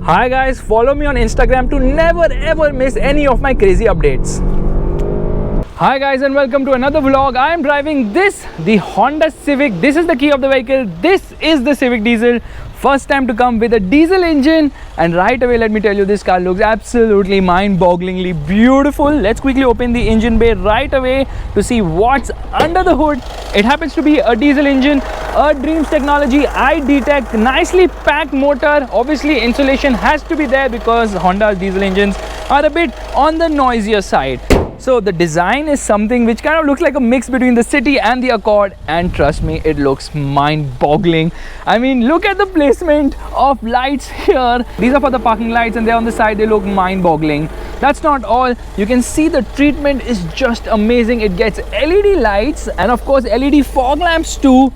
Hi guys, follow me on Instagram to never ever miss any of my crazy updates. Hi guys and welcome to another vlog. I am driving the Honda Civic. This is the key of the vehicle. This is the Civic Diesel. First time to come with a diesel engine, and right away let me tell you, this car looks absolutely mind-bogglingly beautiful. Let's quickly open the engine bay right away to see what's under the hood. It happens to be a diesel engine, a Dreams Technology iD-Tech, nicely packed motor. Obviously insulation has to be there because Honda's diesel engines are a bit on the noisier side. So the design is something which kind of looks like a mix between the City and the Accord, and trust me, it looks mind-boggling. I mean, look at the placement of lights here. These are for the parking lights and they're on the side. They look mind-boggling. That's not all. You can see the treatment is just amazing. It gets LED lights and of course LED fog lamps too.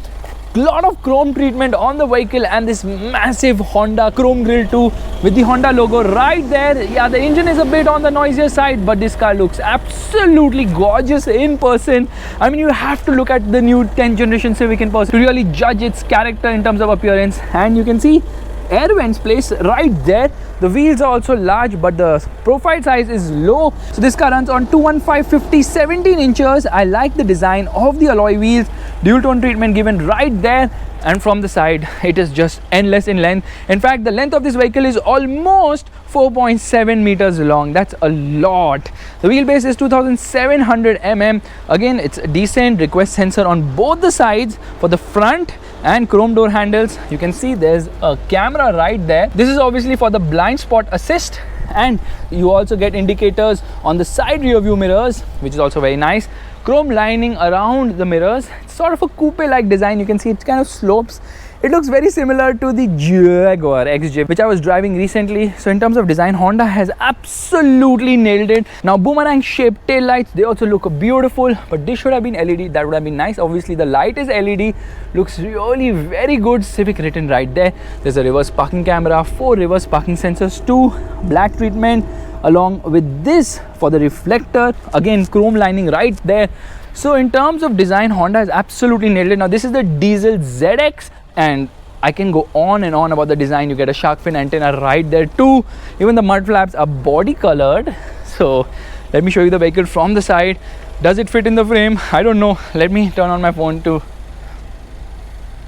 Lot of chrome treatment on the vehicle and this massive Honda chrome grille too with the Honda logo right there. Yeah, the engine is a bit on the noisier side, but this car looks absolutely gorgeous in person. I mean, you have to look at the new 10th generation Civic in person to really judge its character in terms of appearance. And you can see air vents placed right there. The wheels are also large, but the profile size is low. So this car runs on 215/50 17 inches. I like the design of the alloy wheels, dual tone treatment given right there, and from the side it is just endless in length. In fact, the length of this vehicle is almost 4.7 meters long. That's a lot. The wheelbase is 2700 mm. Again, it's a decent request sensor on both the sides for the front and chrome door handles. You can see there's a camera right there. This is obviously for the blind spot assist, and you also get indicators on the side rear view mirrors, which is also very nice. Chrome lining around the mirrors. It's sort of a coupe like design. You can see it kind of slopes. It looks very similar to the Jaguar XJ, which I was driving recently. So in terms of design, Honda has absolutely nailed it. Now, boomerang shaped tail lights, they also look beautiful, but this should have been LED. That would have been nice. Obviously the light is LED. Looks really very good. Civic written right there. There's a reverse parking camera, 4 reverse parking sensors, 2 black treatment along with this for the reflector. Again, chrome lining right there. So in terms of design, Honda has absolutely nailed it. Now this is the diesel ZX, and I can go on and on about the design. You get a shark fin antenna right there too. Even the mud flaps are body colored. So let me show you the vehicle from the side. Does it fit in the frame? I don't know. Let me turn on my phone to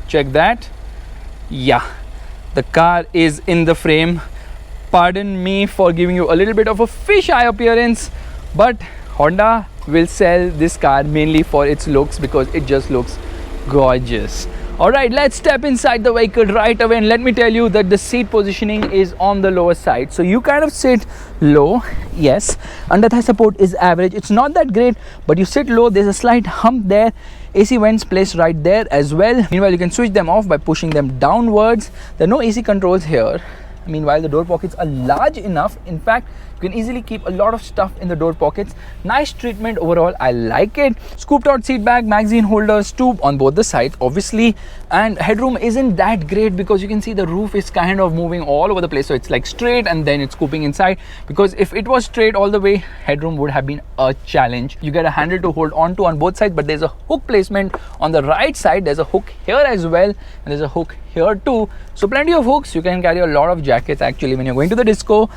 check that. Yeah, the car is in the frame. Pardon me for giving you a little bit of a fisheye appearance, but Honda will sell this car mainly for its looks because it just looks gorgeous. Alright, let's step inside the vehicle right away, and let me tell you that the seat positioning is on the lower side. So you kind of sit low. Yes, under thigh support is average. It's not that great, but you sit low. There's a slight hump there. AC vents placed right there as well. Meanwhile, you can switch them off by pushing them downwards. There are no AC controls here. Meanwhile, the door pockets are large enough. In fact, you can easily keep a lot of stuff in the door pockets. Nice treatment overall. I like it. Scooped out seat back, magazine holders too on both the sides, obviously. And headroom isn't that great because you can see the roof is kind of moving all over the place. So it's like straight and then it's scooping inside, because if it was straight all the way, headroom would have been a challenge. You get a handle to hold on to on both sides, but there's a hook placement on the right side. There's a hook here as well, and there's a hook here too. So plenty of hooks. You can carry a lot of jackets actually when you're going to the disco.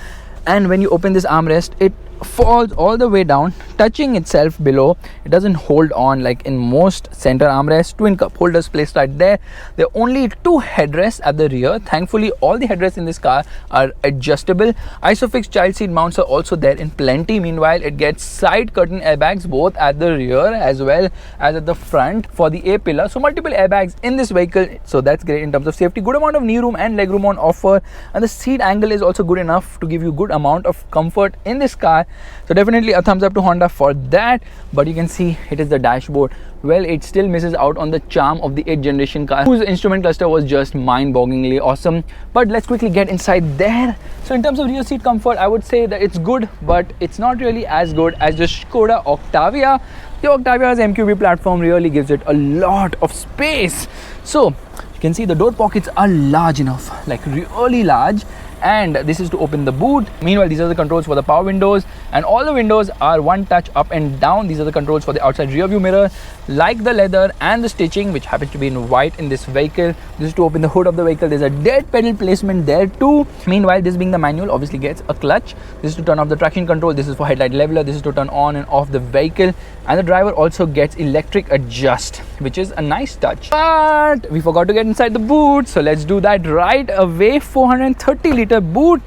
And when you open this armrest, it falls all the way down, touching itself below. It doesn't hold on like in most center armrests. Twin cup holders placed right there. There are only 2 headrests at the rear. Thankfully, all the headrests in this car are adjustable. Isofix child seat mounts are also there in plenty. Meanwhile, it gets side curtain airbags both at the rear as well as at the front for the A-pillar. So multiple airbags in this vehicle. So that's great in terms of safety. Good amount of knee room and leg room on offer. And the seat angle is also good enough to give you good amount of comfort in this car. So definitely a thumbs up to Honda for that. But you can see it is the dashboard. Well, it still misses out on the charm of the 8th generation car, whose instrument cluster was just mind-bogglingly awesome. But let's quickly get inside there. So in terms of rear seat comfort, I would say that it's good, but it's not really as good as the Skoda Octavia. The Octavia's MQB platform really gives it a lot of space. So you can see the door pockets are large enough, like really large. And this is to open the boot. Meanwhile, these are the controls for the power windows, and all the windows are one touch up and down. These are the controls for the outside rear view mirror. like the leather and the stitching, which happens to be in white in this vehicle. This is to open the hood of the vehicle. There's a dead pedal placement there too. Meanwhile, this being the manual, obviously gets a clutch. This is to turn off the traction control. This is for headlight leveler. This is to turn on and off the vehicle. And the driver also gets electric adjust, which is a nice touch. But we forgot to get inside the boot, so let's do that right away. 430-liter boot,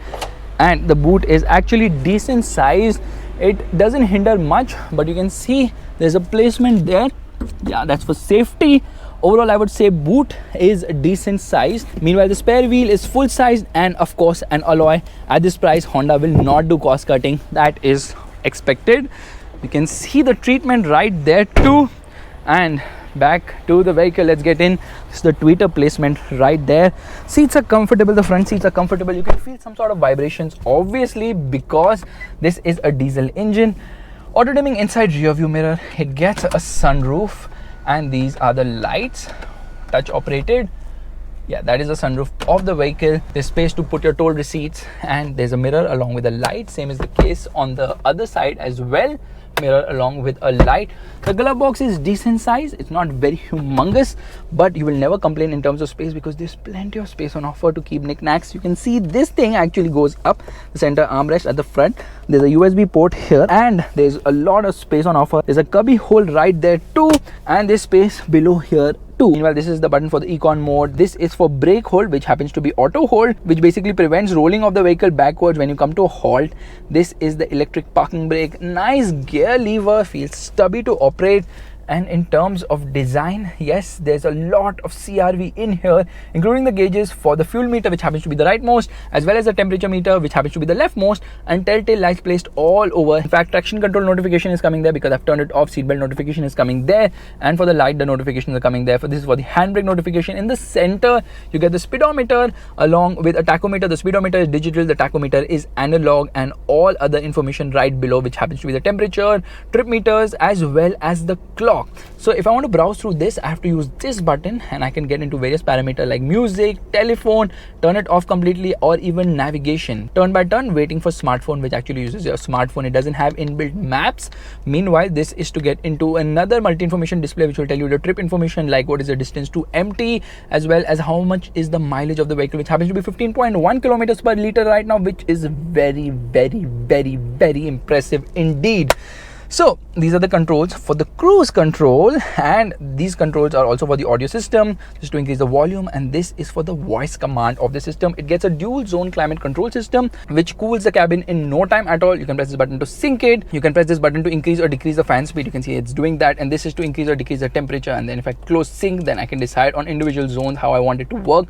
and the boot is actually decent size. It doesn't hinder much, but you can see there's a placement there. Yeah, that's for safety. Overall, I would say boot is decent size. Meanwhile, the spare wheel is full size, and of course an alloy. At this price, Honda will not do cost cutting. That is expected. You can see the treatment right there too. And back to the vehicle, let's get in. This is the tweeter placement right there. Seats are comfortable. The front seats are comfortable. You can feel some sort of vibrations, obviously, because this is a diesel engine. Auto dimming inside rear view mirror. It gets a sunroof, and these are the lights, touch operated. Yeah, that is the sunroof of the vehicle. There's space to put your toll receipts, and there's a mirror along with a light. Same is the case on the other side as well. Mirror along with a light. The glove box is decent size. It's not very humongous, but you will never complain in terms of space because there's plenty of space on offer to keep knickknacks. You can see this thing actually goes up. The center armrest at the front. There's a USB port here, and there's a lot of space on offer. There's a cubby hole right there too, and there's space below here too. Meanwhile, this is the button for the econ mode. This is for brake hold, which happens to be auto hold, which basically prevents rolling of the vehicle backwards when you come to a halt. This is the electric parking brake. Nice gear lever, feels stubby to operate. And in terms of design, yes, there's a lot of CRV in here, including the gauges for the fuel meter, which happens to be the rightmost, as well as the temperature meter, which happens to be the leftmost, and telltale lights placed all over. In fact, traction control notification is coming there because I've turned it off. Seatbelt notification is coming there, and for the light, the notifications are coming there. For this is for the handbrake notification. In the center, you get the speedometer along with a tachometer. The speedometer is digital, the tachometer is analog, and all other information right below, which happens to be the temperature, trip meters, as well as the clock. So if I want to browse through this, I have to use this button, and I can get into various parameters like music, telephone, turn it off completely, or even navigation. Turn by turn, waiting for smartphone, which actually uses your smartphone. It doesn't have inbuilt maps. Meanwhile, this is to get into another multi-information display, which will tell you the trip information, like what is the distance to empty, as well as how much is the mileage of the vehicle, which happens to be 15.1 kilometers per liter right now, which is very, very, very, very impressive indeed. So these are the controls for the cruise control, and these controls are also for the audio system, just to increase the volume, and this is for the voice command of the system. It gets a dual zone climate control system, which cools the cabin in no time at all. You can press this button to sync it. You can press this button to increase or decrease the fan speed. You can see it's doing that, and this is to increase or decrease the temperature. And then if I close sync, then I can decide on individual zones how I want it to work.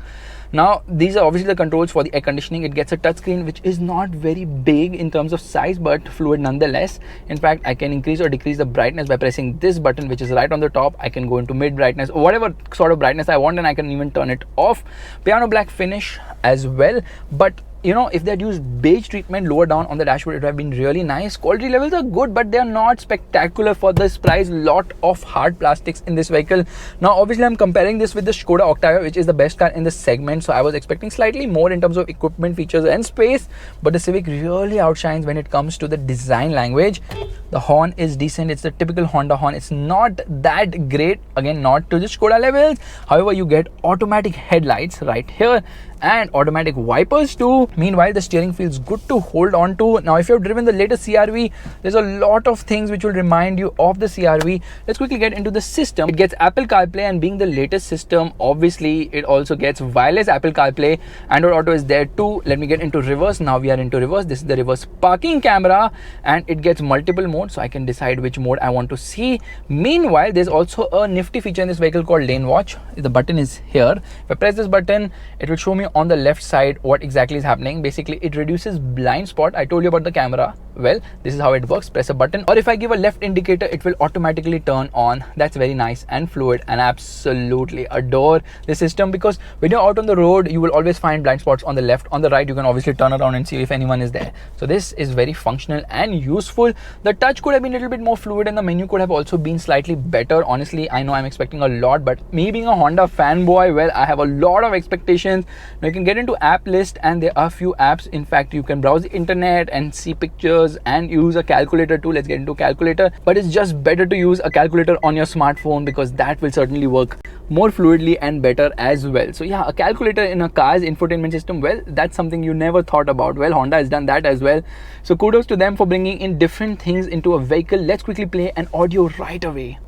Now, these are obviously the controls for the air conditioning. It gets a touchscreen, which is not very big in terms of size, but fluid nonetheless. In fact, I can increase or decrease the brightness by pressing this button, which is right on the top. I can go into mid brightness or whatever sort of brightness I want, and I can even turn it off. Piano black finish as well, but you know, if they'd used beige treatment lower down on the dashboard, it would have been really nice. Quality levels are good, but they're not spectacular for this price. Lot of hard plastics in this vehicle. Now, obviously, I'm comparing this with the Skoda Octavia, which is the best car in the segment. So I was expecting slightly more in terms of equipment, features, and space. But the Civic really outshines when it comes to the design language. The horn is decent. It's the typical Honda horn. It's not that great. Again, not to the Skoda levels. However, you get automatic headlights right here, and automatic wipers too. Meanwhile, the steering feels good to hold on to. Now, if you've driven the latest CRV, there's a lot of things which will remind you of the CRV. Let's quickly get into the system. It gets Apple CarPlay, and being the latest system, obviously, it also gets wireless Apple CarPlay. Android Auto is there too. Let me get into reverse. Now we are into reverse. This is the reverse parking camera, and it gets multiple modes, so I can decide which mode I want to see. Meanwhile, there's also a nifty feature in this vehicle called Lane Watch. The button is here. If I press this button, it will show me on the left side what exactly is happening. Basically, it reduces blind spot. I told you about the camera. Well, this is how it works. Press a button, or if I give a left indicator, it will automatically turn on. That's very nice and fluid, and I absolutely adore this system, because when you're out on the road, you will always find blind spots on the left. On the right, you can obviously turn around and see if anyone is there. So this is very functional and useful. The touch could have been a little bit more fluid, and the menu could have also been slightly better. Honestly, I know I'm expecting a lot, but me being a Honda fanboy, well, I have a lot of expectations. Now you can get into app list, and there are a few apps. In fact, you can browse the internet and see pictures features and use a calculator too. Let's get into calculator, but it's just better to use a calculator on your smartphone because that will certainly work more fluidly and better as well. So yeah, a calculator in a car's infotainment system, well, that's something you never thought about. Well, Honda has done that as well. So kudos to them for bringing in different things into a vehicle. Let's quickly play an audio right away.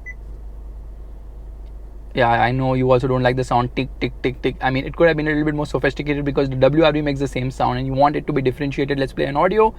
Yeah, I know you also don't like the sound tick, tick, tick, tick. I mean, it could have been a little bit more sophisticated because the WRV makes the same sound and you want it to be differentiated. Let's play an audio.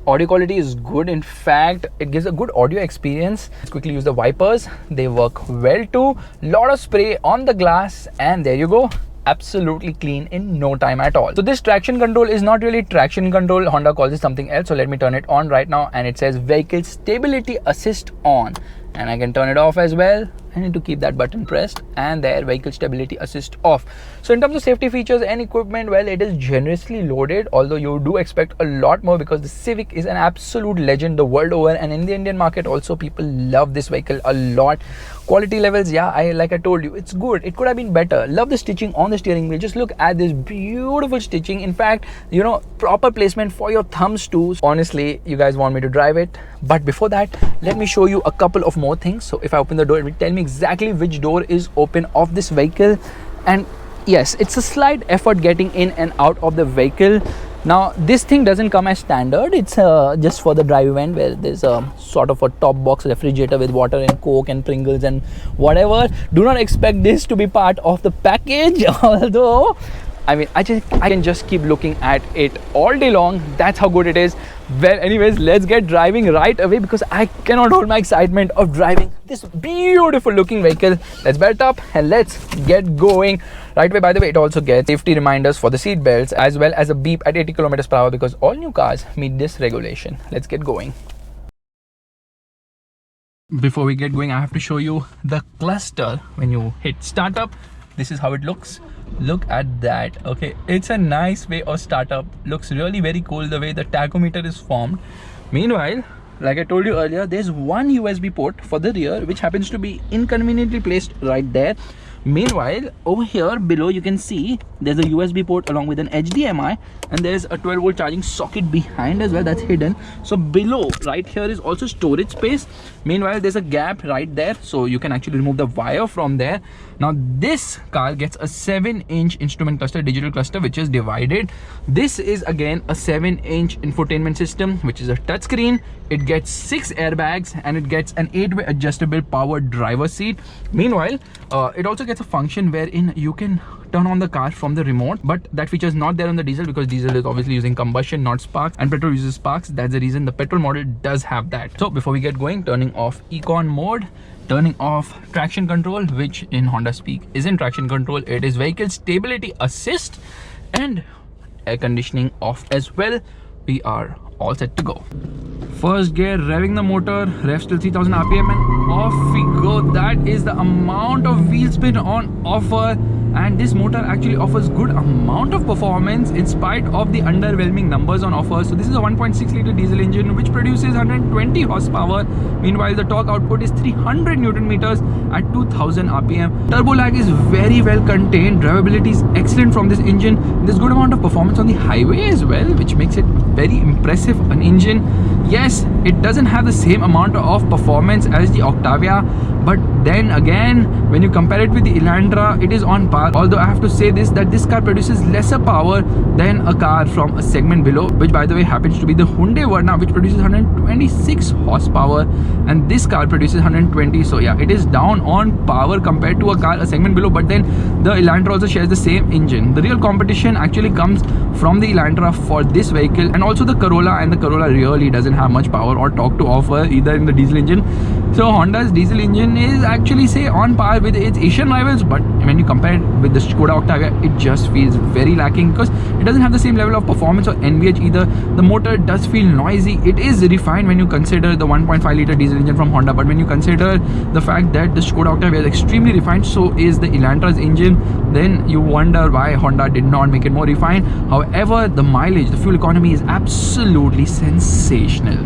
Audio quality is good. In fact, it gives a good audio experience. Let's quickly use the wipers. They work well too. Lot of spray on the glass and there you go. Absolutely clean in no time at all. So this traction control is not really traction control. Honda calls it something else. So let me turn it on right now and it says vehicle stability assist on, and I can turn it off as well. I need to keep that button pressed and there, vehicle stability assist off. So in terms of safety features and equipment, well, it is generously loaded, although you do expect a lot more because the Civic is an absolute legend the world over, and in the Indian market also people love this vehicle a lot. Quality levels, yeah, like I told you, it's good. It could have been better. Love the stitching on the steering wheel. Just look at this beautiful stitching. In fact, you know, proper placement for your thumbs too. Honestly, you guys want me to drive it, but before that, let me show you a couple of more things. So if I open the door, it will tell me exactly which door is open of this vehicle, and yes, it's a slight effort getting in and out of the vehicle. Now this thing doesn't come as standard. It's just for the drive event where there's a sort of a top box refrigerator with water and Coke and Pringles and whatever. Do not expect this to be part of the package, although I mean, I can just keep looking at it all day long. That's how good it is. Well, anyways, let's get driving right away because I cannot hold my excitement of driving this beautiful looking vehicle. Let's belt up and let's get going right away. By the way, it also gets safety reminders for the seat belts as well as a beep at 80 km per hour because all new cars meet this regulation. Let's get going. Before we get going, I have to show you the cluster. When you hit startup, this is how it looks. Look at that. Okay, it's a nice way of startup. Looks really very cool the way the tachometer is formed. Meanwhile, like I told you earlier, there's one USB port for the rear which happens to be inconveniently placed right there. Meanwhile, over here below you can see there's a USB port along with an HDMI, and there's a 12-volt charging socket behind as well that's hidden. So below right here is also storage space. Meanwhile, there's a gap right there, so you can actually remove the wire from there. Now this car gets a 7-inch instrument cluster, digital cluster, which is divided. This is again a 7-inch infotainment system, which is a touchscreen. It gets 6 airbags and it gets an 8-way adjustable power driver seat. Meanwhile, it also gets a function wherein you can turn on the car from the remote, but that feature is not there on the diesel because diesel is obviously using combustion, not sparks, and petrol uses sparks. That's the reason the petrol model does have that. So before we get going, turning off econ mode, turning off traction control, which in Honda speak isn't traction control, it is vehicle stability assist, and air conditioning off as well. We are all set to go. First gear, revving the motor, revs till 3000 rpm and off we go. That is the amount of wheel spin on offer, and this motor actually offers good amount of performance in spite of the underwhelming numbers on offer. So this is a 1.6 liter diesel engine which produces 120 horsepower. Meanwhile, the torque output is 300 newton meters at 2000 rpm. Turbo lag is very well contained. Drivability is excellent from this engine. There's good amount of performance on the highway as well, which makes it very impressive an engine. Yes, it doesn't have the same amount of performance as the Octavia, but then again, when you compare it with the Elantra, it is on par. Although I have to say that this car produces lesser power than a car from a segment below, which by the way happens to be the Hyundai Verna, which produces 126 horsepower, and this car produces 120. So yeah, it is down on power compared to a segment below, but then the Elantra also shares the same engine. The real competition actually comes from the Elantra for this vehicle, and also the Corolla, and the Corolla really doesn't have much power or torque to offer either in the diesel engine. So Honda's diesel engine is actually say on par with its Asian rivals, but when you compare it with the Skoda Octavia, it just feels very lacking because it doesn't have the same level of performance or NVH either. The motor does feel noisy. It is refined when you consider the 1.5 liter diesel engine from Honda, but when you consider the fact that the Skoda Octavia is extremely refined, so is the Elantra's engine, then you wonder why Honda did not make it more refined. However, the mileage, the fuel economy is absolutely sensational.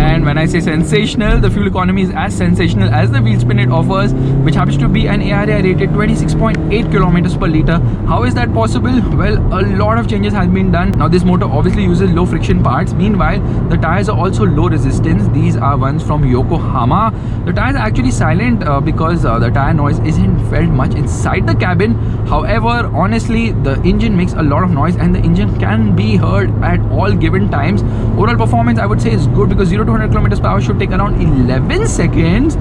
And when I say sensational, the fuel economy is as sensational as the wheel spin it offers, which happens to be an ARAI rated 26.8 kilometers per litre. How is that possible? Well, a lot of changes have been done. Now this motor obviously uses low friction parts. Meanwhile, the tires are also low resistance. These are ones from Yokohama. The tires are actually silent because the tire noise isn't felt much inside the cabin. However, honestly, the engine makes a lot of noise and the engine can be heard at all given times. Overall performance, I would say, is good because 0 to 100 kilometers per hour should take around 11 seconds.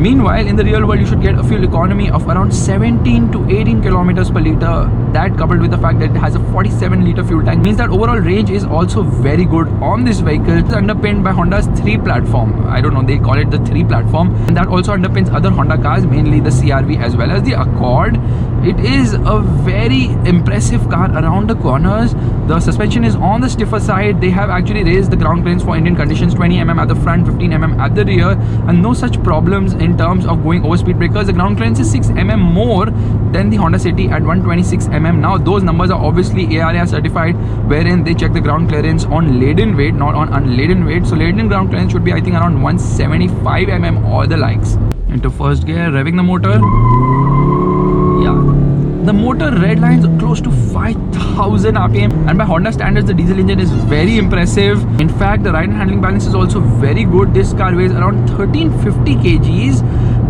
Meanwhile, in the real world, you should get a fuel economy of around 17 to 18 kilometers per litre. That coupled with the fact that it has a 47 litre fuel tank means that overall range is also very good on this vehicle. It's underpinned by Honda's 3 platform. I don't know, they call it the 3 platform, and that also underpins other Honda cars, mainly the CR-V as well as the Accord. It is a very impressive car around the corners. The suspension is on the stiffer side. They have actually raised the ground clearance for Indian conditions, 20 mm at the front, 15 mm at the rear, and no such problems in terms of going over speed breakers. The ground clearance is 6 mm more than the Honda City at 126 mm. Now those numbers are obviously ARAI certified, wherein they check the ground clearance on laden weight, not on unladen weight. So laden ground clearance should be, I think, around 175 mm or the likes. Into first gear, revving the motor. Yeah, the motor redlines close to 5000 RPM, and by Honda standards, the diesel engine is very impressive. In fact, the ride and handling balance is also very good. This car weighs around 1350 kgs,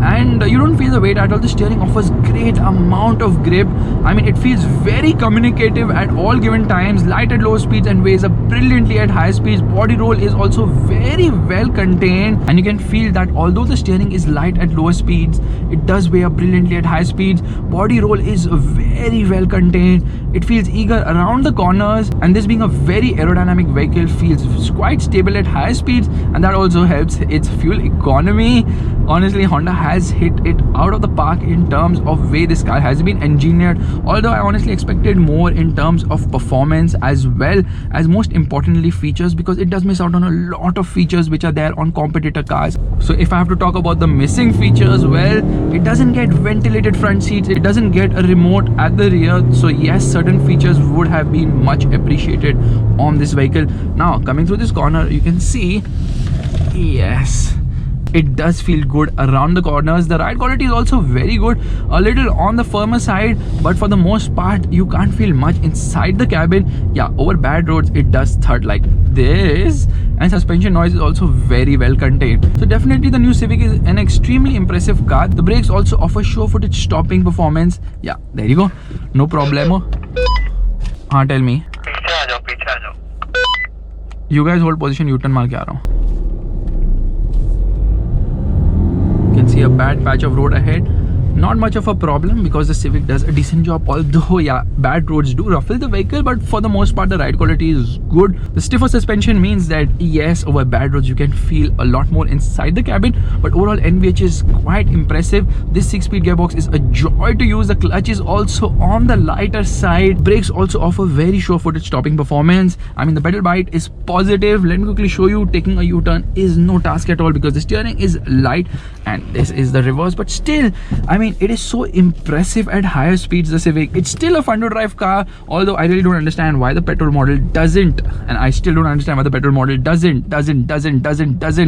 and you don't feel the weight at all. The steering offers great amount of grip. I mean, it feels very communicative at all given times. Light at low speeds and weighs up brilliantly at high speeds. Body roll is also very well contained, and you can feel that although the steering is light at lower speeds, it does weigh up brilliantly at high speeds. Body roll is very well contained. It feels eager around the corners, and this being a very aerodynamic vehicle feels quite stable at high speeds, and that also helps its fuel economy. Honestly, Honda has hit it out of the park in terms of way this car has been engineered, although I honestly expected more in terms of performance as well as, most importantly, features, because it does miss out on a lot of features which are there on competitor cars. So if I have to talk about the missing features, well, it doesn't get ventilated front seats, it doesn't get a remote at the rear. So yes, certain features would have been much appreciated on this vehicle. Now coming through this corner, you can see, yes, it does feel good around the corners. The ride quality is also very good, a little on the firmer side, but for the most part you can't feel much inside the cabin. Yeah, over bad roads it does thud like this, and suspension noise is also very well contained. So definitely the new Civic is an extremely impressive car. The brakes also offer show footage stopping performance. Yeah, there you go, no problemo. Tell me. You guys hold position, U-turn मार के आ रहा हूँ. See a bad patch of road ahead. Not much of a problem because the Civic does a decent job, although yeah, bad roads do ruffle the vehicle, but for the most part the ride quality is good. The stiffer suspension means that yes, over bad roads you can feel a lot more inside the cabin, but overall NVH is quite impressive. This 6-speed gearbox is a joy to use. The clutch is also on the lighter side. Brakes also offer very sure-footed stopping performance. I mean, the pedal bite is positive. Let me quickly show you. Taking a U-turn is no task at all because the steering is light, and this is the reverse, but still, I mean, it is so impressive at higher speeds. The Civic, it's still a fun to drive car, although I really don't understand why the petrol model doesn't, and I still don't understand why the petrol model doesn't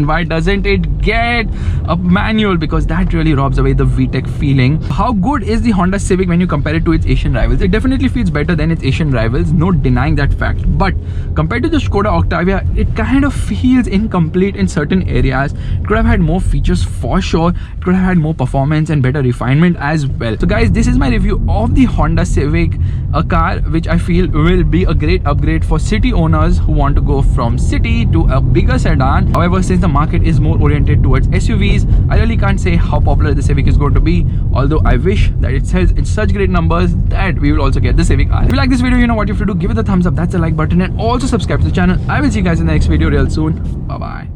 why doesn't it get a manual, because that really robs away the VTEC feeling. How good is the Honda Civic when you compare it to its Asian rivals? It definitely feels better than its Asian rivals, no denying that fact, but compared to the Skoda Octavia, it kind of feels incomplete in certain areas. It could have had more features for sure. It could have had more performance and better refinement as well. So guys, this is my review of the Honda Civic, a car which I feel will be a great upgrade for city owners who want to go from city to a bigger sedan. However, since the market is more oriented towards SUVs, I really can't say how popular the Civic is going to be, although I wish that it sells in such great numbers that we will also get the Civic R. If you like this video, you know what you have to do. Give it a thumbs up, that's the like button, and also subscribe to the channel. I will see you guys in the next video real soon. Bye bye.